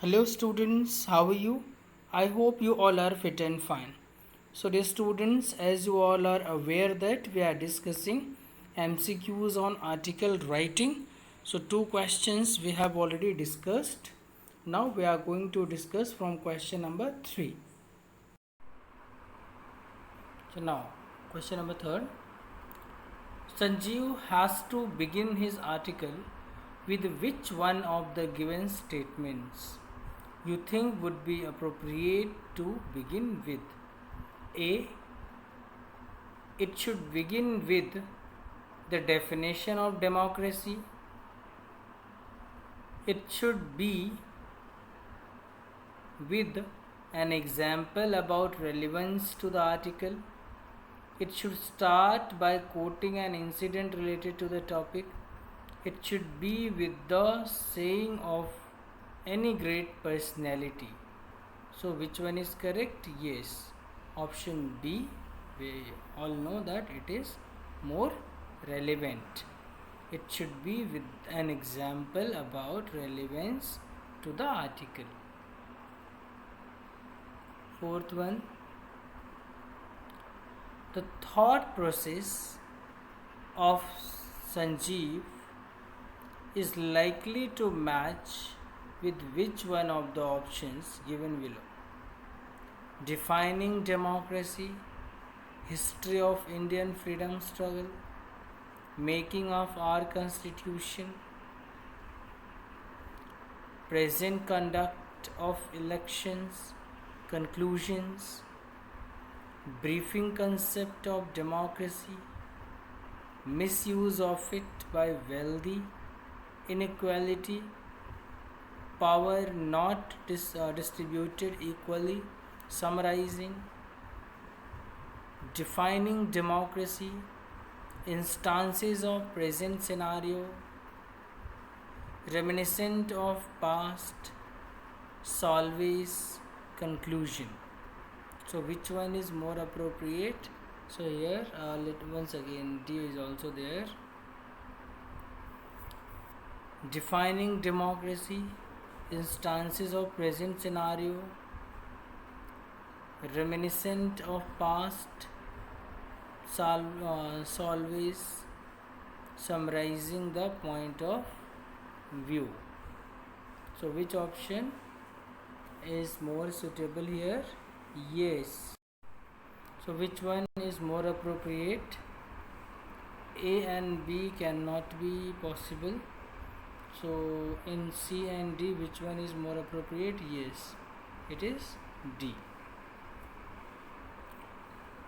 Hello students, how are you? I hope you all are fit and fine. So dear students, as you all are aware that we are discussing MCQs on article writing. So two questions we have already discussed. Now we are going to discuss from question number 3. So now question number 3. Sanjeev has to begin his article with which one of the given statements you think would be appropriate to begin with? A. It should begin with the definition of democracy. It should be with an example about relevance to the article. It should start by quoting an incident related to the topic. It should be with the saying of any great personality. So which one is correct? Yes. Option B. We all know that it is more relevant. It should be with an example about relevance to the article. Fourth one. The thought process of Sanjeev is likely to match with which one of the options given below? Defining democracy, history of Indian freedom struggle, making of our constitution, present conduct of elections, conclusions, briefing concept of democracy, misuse of it by wealthy, inequality, power not distributed equally, summarizing, defining democracy, instances of present scenario, reminiscent of past, Solvay's conclusion. So which one is more appropriate? So here once again D is also there. Defining democracy, instances of present scenario, reminiscent of past, Solvay's summarizing the point of view. So which option is more suitable here? Yes. So which one is more appropriate? A and B cannot be possible. So in C and D, which one is more appropriate? Yes, it is D.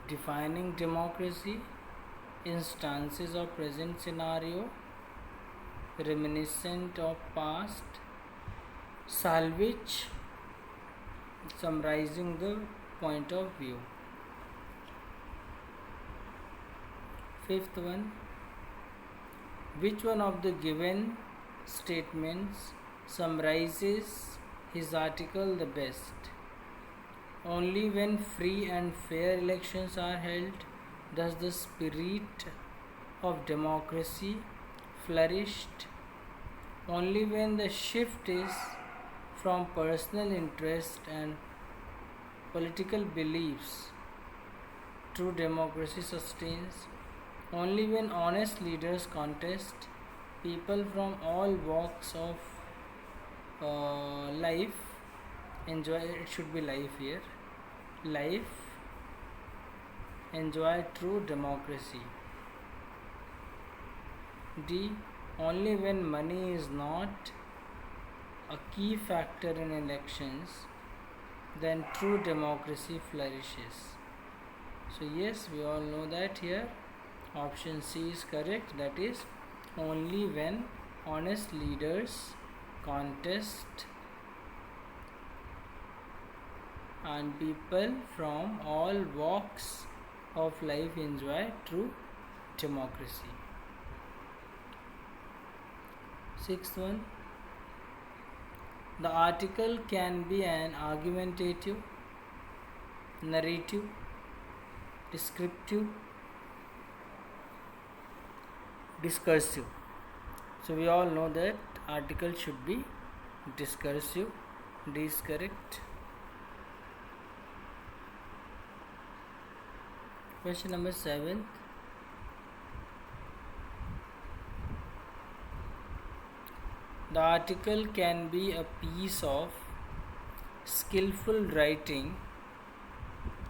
Defining democracy, instances of present scenario, reminiscent of past, salvage, summarizing the point of view. Fifth one, which one of the given statements summarizes his article the best? Only when free and fair elections are held does the spirit of democracy flourish. Only when the shift is from personal interest and political beliefs true democracy sustains. Only when honest leaders contest, people from all walks of life enjoy, it should be life here, life enjoy true democracy. D. Only when money is not a key factor in elections, then true democracy flourishes. So yes, we all know that here option C is correct, that is only when honest leaders contest and people from all walks of life enjoy true democracy. Sixth one, the article can be an argumentative, narrative, descriptive, discursive. So we all know that article should be discursive. D is correct. Question number 7. The article can be a piece of skillful writing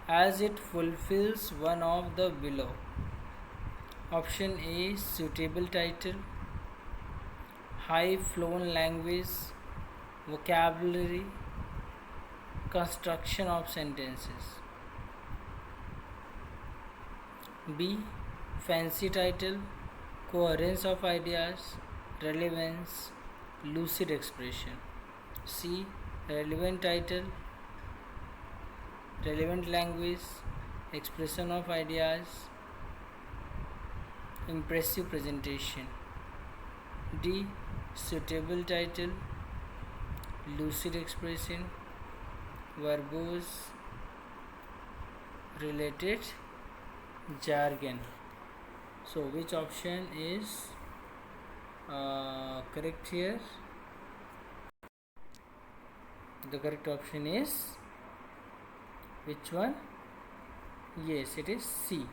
as it fulfills one of the below. Option A, suitable title, high flown language, vocabulary, construction of sentences. B, fancy title, coherence of ideas, relevance, lucid expression. C, relevant title, relevant language, expression of ideas, impressive presentation. D, suitable title, lucid expression, verbose, related jargon. So which option is correct here? The correct option is which one? Yes, it is C.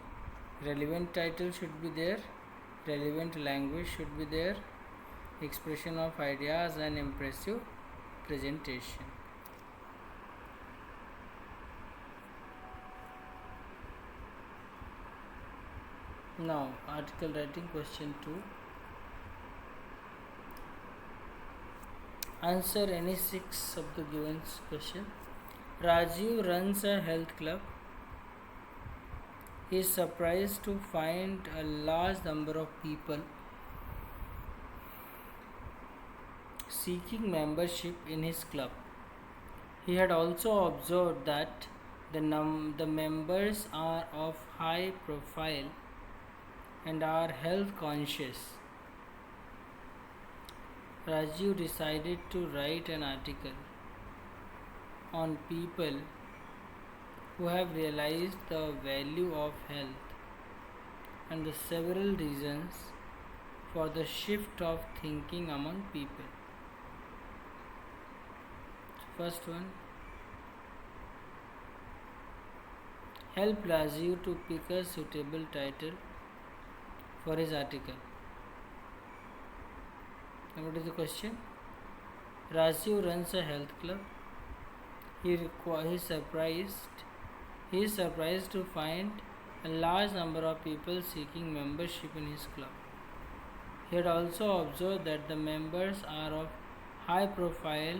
Relevant title should be there, relevant language should be there, expression of ideas and impressive presentation. Now, article writing question 2. Answer any 6 of the given question. Rajiv runs a health club. He is surprised to find a large number of people seeking membership in his club. He had also observed that the members are of high profile and are health conscious. Rajiv decided to write an article on people who have realized the value of health and the several reasons for the shift of thinking among people. First one, help Rajiv to pick a suitable title for his article. Now what is the question? Rajiv runs a health club. He is surprised to find a large number of people seeking membership in his club. He had also observed that the members are of high profile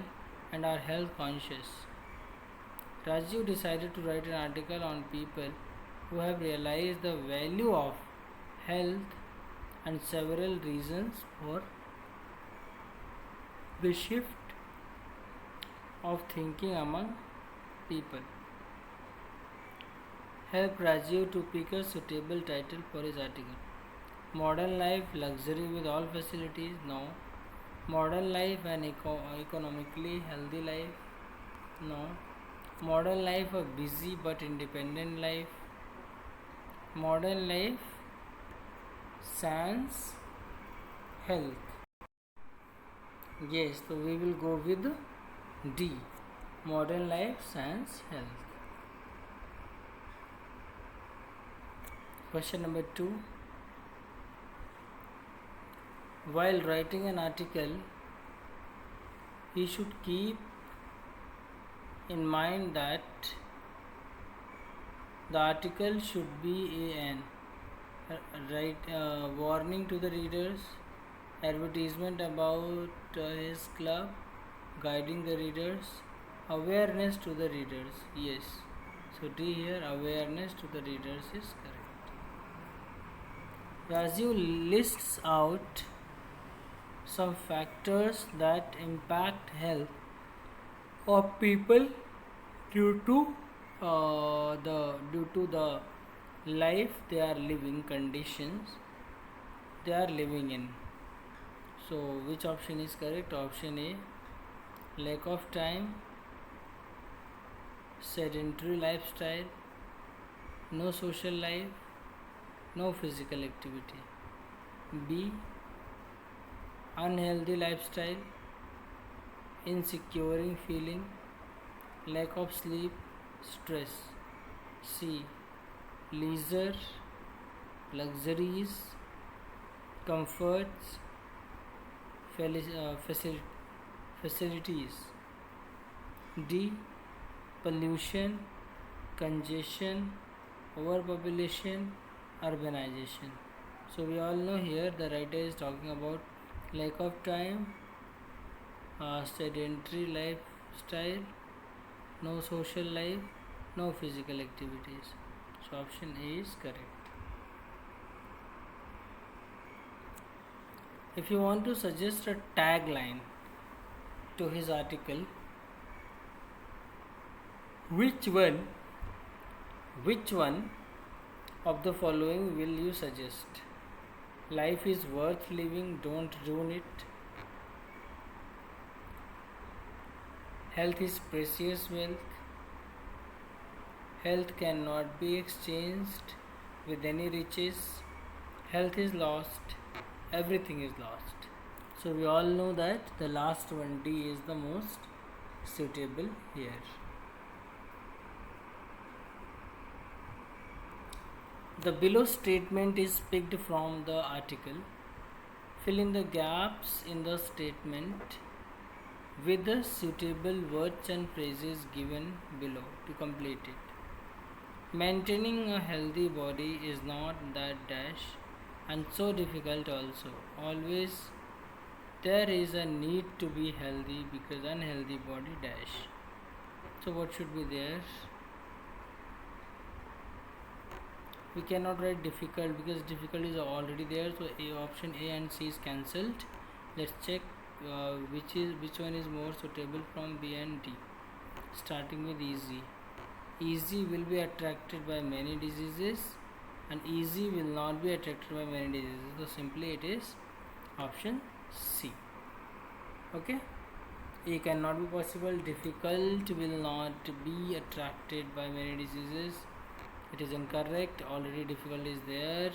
and are health conscious. Rajiv decided to write an article on people who have realized the value of health and several reasons for the shift of thinking among people. Help Rajiv to pick a suitable title for his article. Modern life, luxury with all facilities? No. Modern life, an economically healthy life? No. Modern life, a busy but independent life? Modern life, sans health? Yes, so we will go with D. Modern life, sans health. Question number 2. While writing an article, he should keep in mind that the article should be an warning to the readers, advertisement about his club, guiding the readers, awareness to the readers. Yes, so D here, awareness to the readers is correct. Rajiv lists out some factors that impact health of people due to the life they are living, conditions they are living in. So which option is correct? Option A, lack of time, sedentary lifestyle, no social life, no physical activity. B, unhealthy lifestyle, insecure feeling, lack of sleep, stress. C. Leisure, luxuries, comforts, facilities. D. Pollution, congestion, overpopulation, urbanization. So we all know here the writer is talking about lack of time, sedentary lifestyle, no social life, no physical activities. So option A is correct. If you want to suggest a tagline to his article, which one of the following will you suggest? Life is worth living, don't ruin it. Health is precious wealth. Health cannot be exchanged with any riches. Health is lost, everything is lost. So we all know that the last one, D, is the most suitable here. The below statement is picked from the article. Fill in the gaps in the statement with the suitable words and phrases given below to complete it. Maintaining a healthy body is not that dash and so difficult also. Always there is a need to be healthy because unhealthy body dash. So what should be there? We cannot write difficult because difficult is already there. So option A and C is cancelled. Let's check which one is more suitable from B and D. Starting with easy. Easy will be attracted by many diseases and easy will not be attracted by many diseases. So simply it is option C. Okay. A cannot be possible. Difficult will not be attracted by many diseases. It is incorrect. Already difficult is there.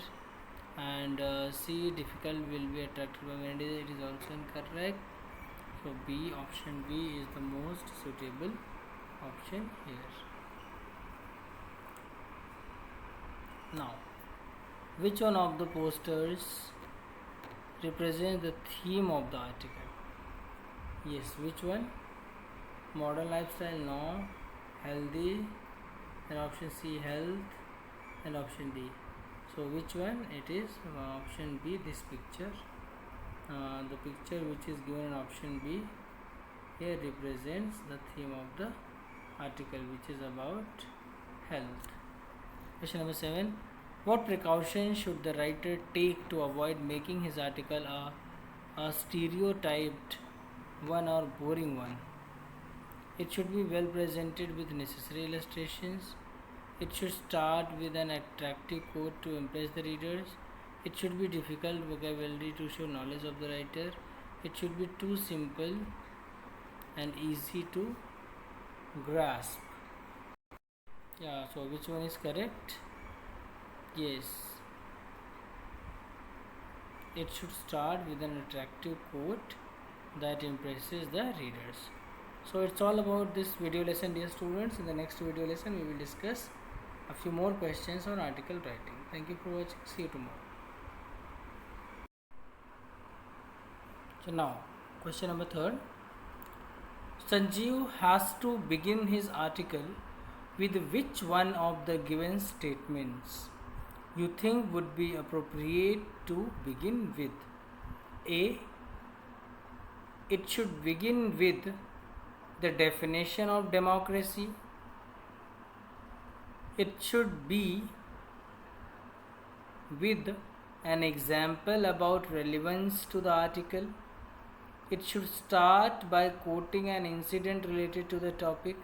And C, difficult will be attracted by many diseases. It is also incorrect. So B, option B is the most suitable option here. Now, which one of the posters represents the theme of the article? Yes, which one? Modern lifestyle, no. Healthy, and option C, health, and option D. So which one? It is option B, this picture. The picture which is given in option B here represents the theme of the article, which is about health. Question number 7. What precautions should the writer take to avoid making his article a stereotyped one or boring one? It should be well presented with necessary illustrations. It should start with an attractive quote to impress the readers. It should be difficult vocabulary to show knowledge of the writer. It should be too simple and easy to grasp. Yeah, so which one is correct? Yes. It should start with an attractive quote that impresses the readers. So it's all about this video lesson, dear students. In the next video lesson, we will discuss a few more questions on article writing. Thank you for watching. See you tomorrow. So now, question number 3. Sanjeev has to begin his article with which one of the given statements you think would be appropriate to begin with? A. It should begin with the definition of democracy. It should be with an example about relevance to the article. It should start by quoting an incident related to the topic.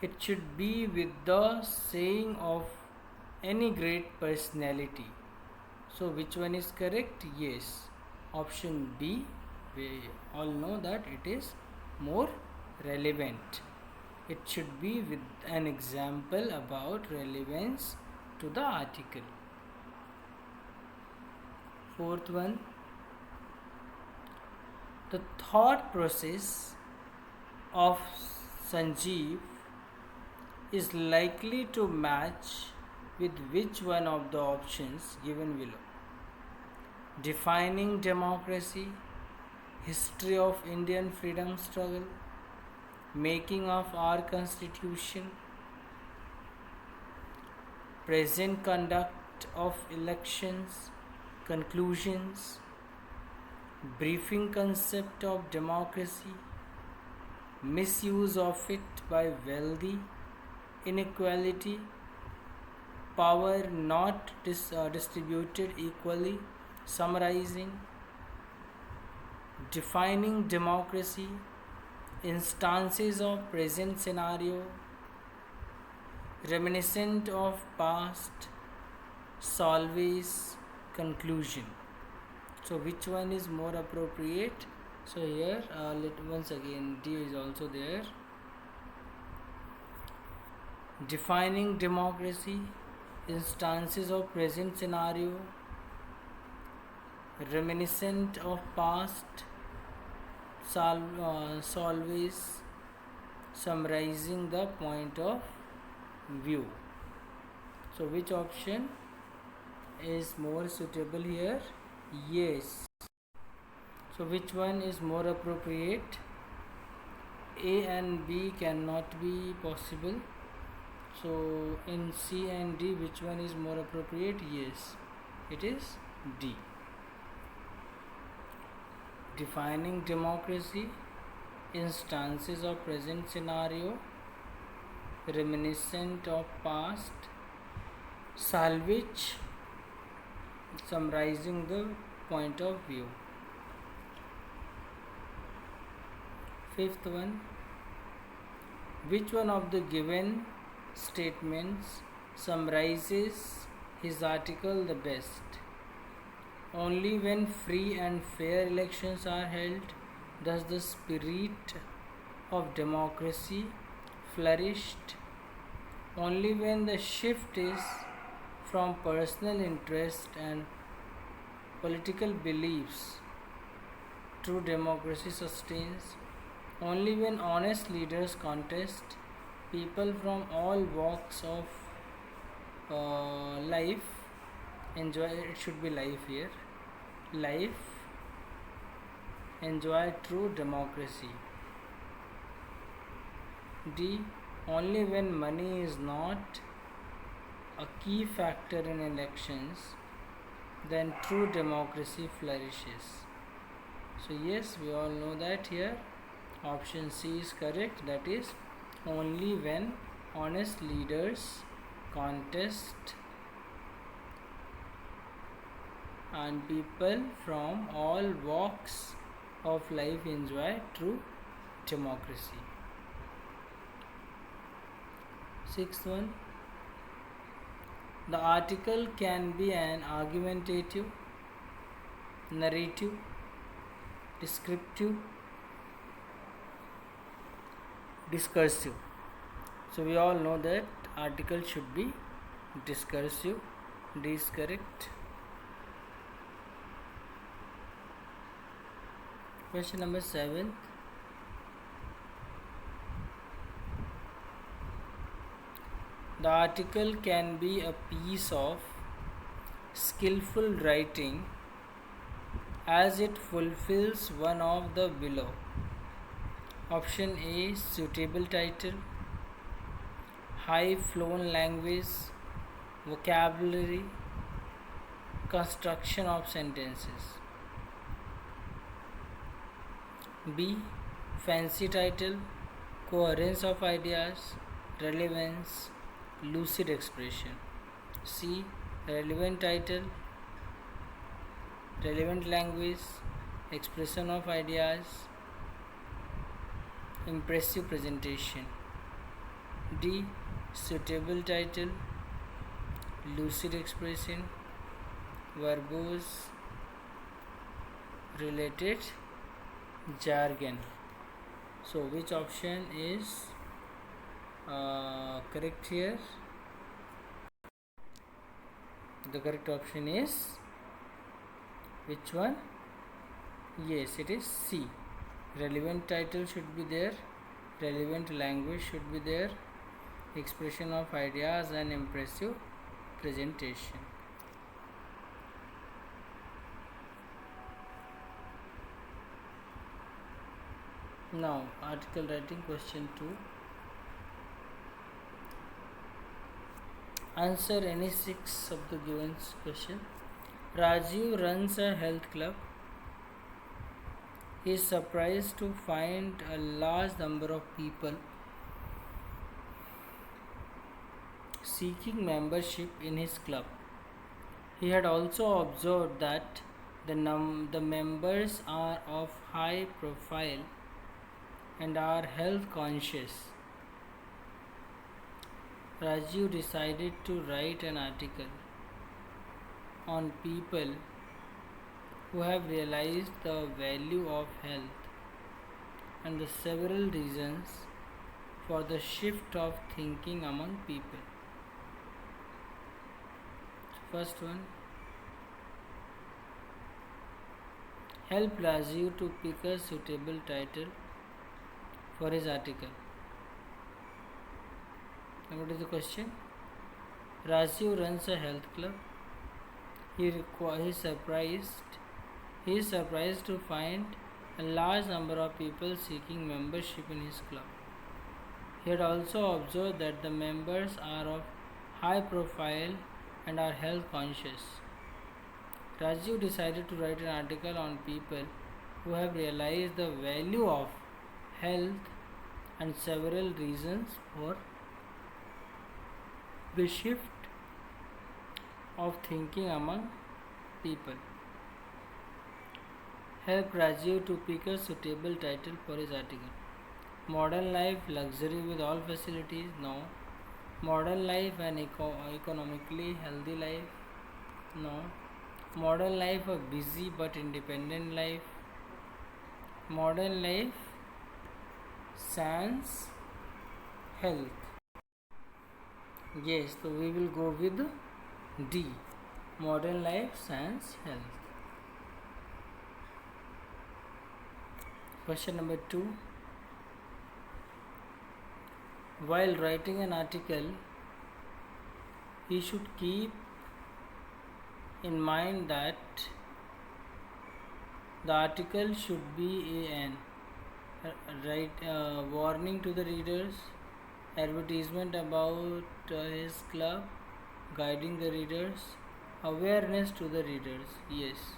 It should be with the saying of any great personality. So which one is correct? Yes, option B. We all know that it is more relevant. It should be with an example about relevance to the article. 4th one. The thought process of Sanjeev is likely to match with which one of the options given below? Defining democracy, history of Indian freedom struggle, making of our constitution, present conduct of elections, conclusions, briefing concept of democracy, misuse of it by wealthy, inequality, power not distributed equally, summarizing, defining democracy, instances of present scenario, reminiscent of past, solves, conclusion. So which one is more appropriate? So here once again D is also there. Defining democracy, instances of present scenario, reminiscent of past, solves, summarizing the point of view. So which option is more suitable here? Yes. So which one is more appropriate? A and B cannot be possible. So in C and D, which one is more appropriate? Yes, it is D. Defining democracy, instances of present scenario, reminiscent of past, salvage, summarizing the point of view. Fifth one, which one of the given statements summarizes his article the best? Only when free and fair elections are held does the spirit of democracy flourished. Only when the shift is from personal interest and political beliefs true democracy sustains. Only when honest leaders contest, people from all walks of life enjoy, it should be life here, life enjoy true democracy. D. Only when money is not a key factor in elections, then true democracy flourishes. So yes, we all know that here option C is correct, that is only when honest leaders contest and people from all walks of life enjoy true democracy. Sixth one, the article can be an argumentative, narrative, descriptive, discursive. So we all know that article should be discursive. D is correct. Question number 7. The article can be a piece of skillful writing as it fulfills one of the below. Option A, suitable title, high flown language, vocabulary, construction of sentences. B, fancy title, coherence of ideas, relevance, lucid expression. C, relevant title, relevant language, expression of ideas, impressive presentation. D, suitable title, lucid expression, verbose, related jargon. So which option is correct here? The correct option is which one? Yes, it is C. Relevant title should be there relevant language should be there, expression of ideas and impressive presentation. Now, article writing question 2. Answer any 6 of the given question. Rajiv runs a health club. He is surprised to find a large number of people seeking membership in his club. He had also observed that the members are of high profile and are health conscious. Rajiv decided to write an article on people who have realized the value of health and the several reasons for the shift of thinking among people. First one, help Rajiv to pick a suitable title for his article. Now what is the question? Rajiv runs a health club. He is surprised to find a large number of people seeking membership in his club. He had also observed that the members are of high profile and are health conscious. Rajiv decided to write an article on people who have realized the value of health and several reasons for the shift of thinking among people. Help Rajiv to pick a suitable title for his article. Modern life, luxury with all facilities? No. Modern life and economically healthy life? No. Modern life, a busy but independent life? Modern life, sans health? Yes, so we will go with D. Modern life, sans health. Question number 2. While writing an article, he should keep in mind that the article should be an warning to the readers, advertisement about his club, guiding the readers, awareness to the readers. Yes,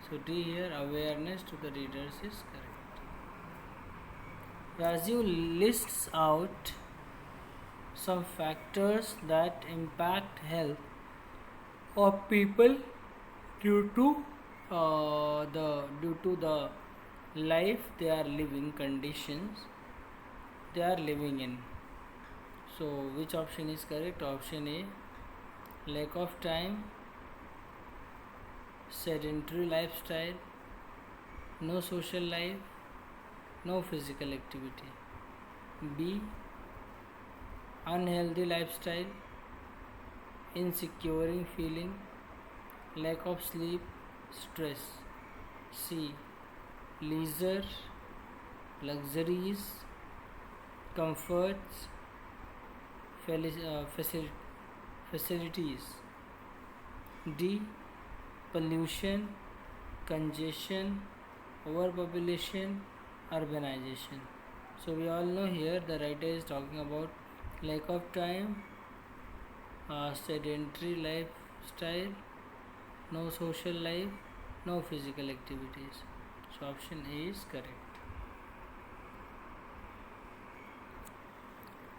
so D here, awareness to the readers is correct. Rajiv lists out some factors that impact health of people due to the life they are living, conditions they are living in. So which option is correct? Option A, lack of time, sedentary lifestyle, no social life, no physical activity. B, unhealthy lifestyle, insecure feeling, lack of sleep, stress. C, leisure, luxuries, comforts, facilities. D, pollution, congestion, overpopulation, urbanization. So we all know here the writer is talking about lack of time, sedentary lifestyle, no social life, no physical activities. So option A is correct.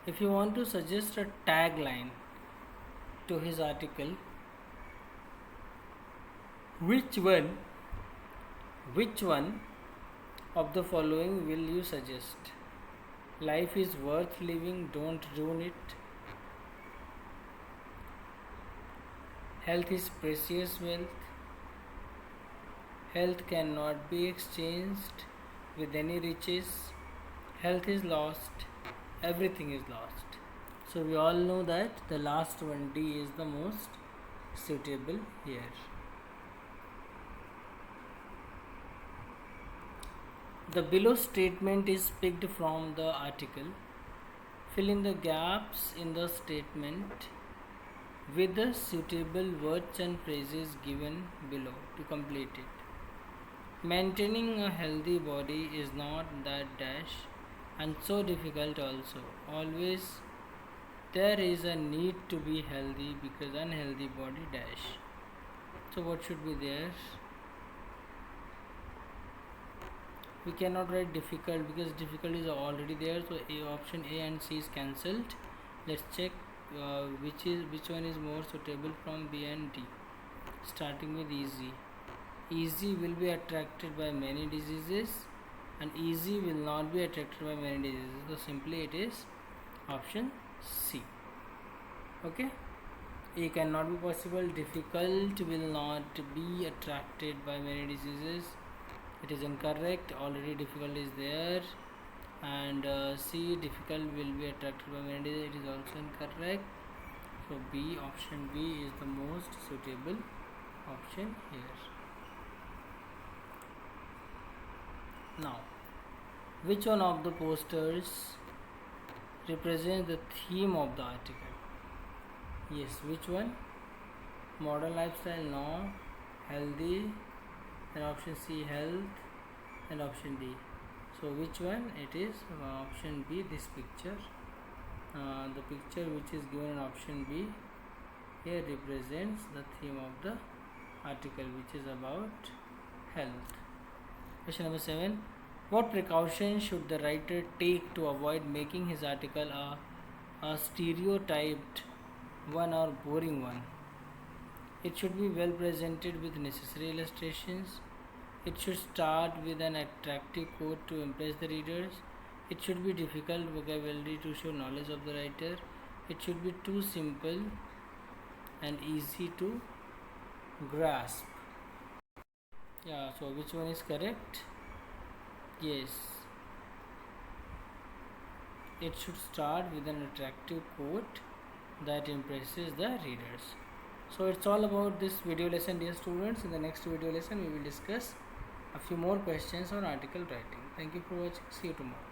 If you want to suggest a tagline to his article, which one of the following will you suggest? Life is worth living, don't ruin it. Health is precious wealth. Health cannot be exchanged with any riches. Health is lost. Everything is lost. So we all know that the last one, D, is the most suitable here. The below statement is picked from the article. Fill in the gaps in the statement with the suitable words and phrases given below to complete it. Maintaining a healthy body is not that dash and so difficult also. Always there is a need to be healthy because unhealthy body dash. So what should be there? We cannot write difficult because difficult is already there, so option A and C is cancelled. Let's check which one is more suitable from B and D. Starting with easy. Easy will be attracted by many diseases and easy will not be attracted by many diseases, so simply it is option C. Okay, A cannot be possible. Difficult will not be attracted by many diseases, it is incorrect, already difficult is there. And C, difficult will be attracted by many diseases, it is also incorrect. So B, option B is the most suitable option here. Now, which one of the posters represents the theme of the article? Yes, which one? Modern lifestyle, no. Healthy, and option C, health, and option D. So which one? It is option B, this picture. The picture which is given in option B here represents the theme of the article, which is about health. Question number 7. What precautions should the writer take to avoid making his article a stereotyped one or boring one? It should be well presented with necessary illustrations. It should start with an attractive quote to impress the readers. It should be difficult vocabulary to show knowledge of the writer. It should be too simple and easy to grasp. Yeah, so which one is correct? Yes. It should start with an attractive quote that impresses the readers. So it's all about this video lesson, dear students. In the next video lesson we will discuss a few more questions on article writing. Thank you for watching. See you tomorrow.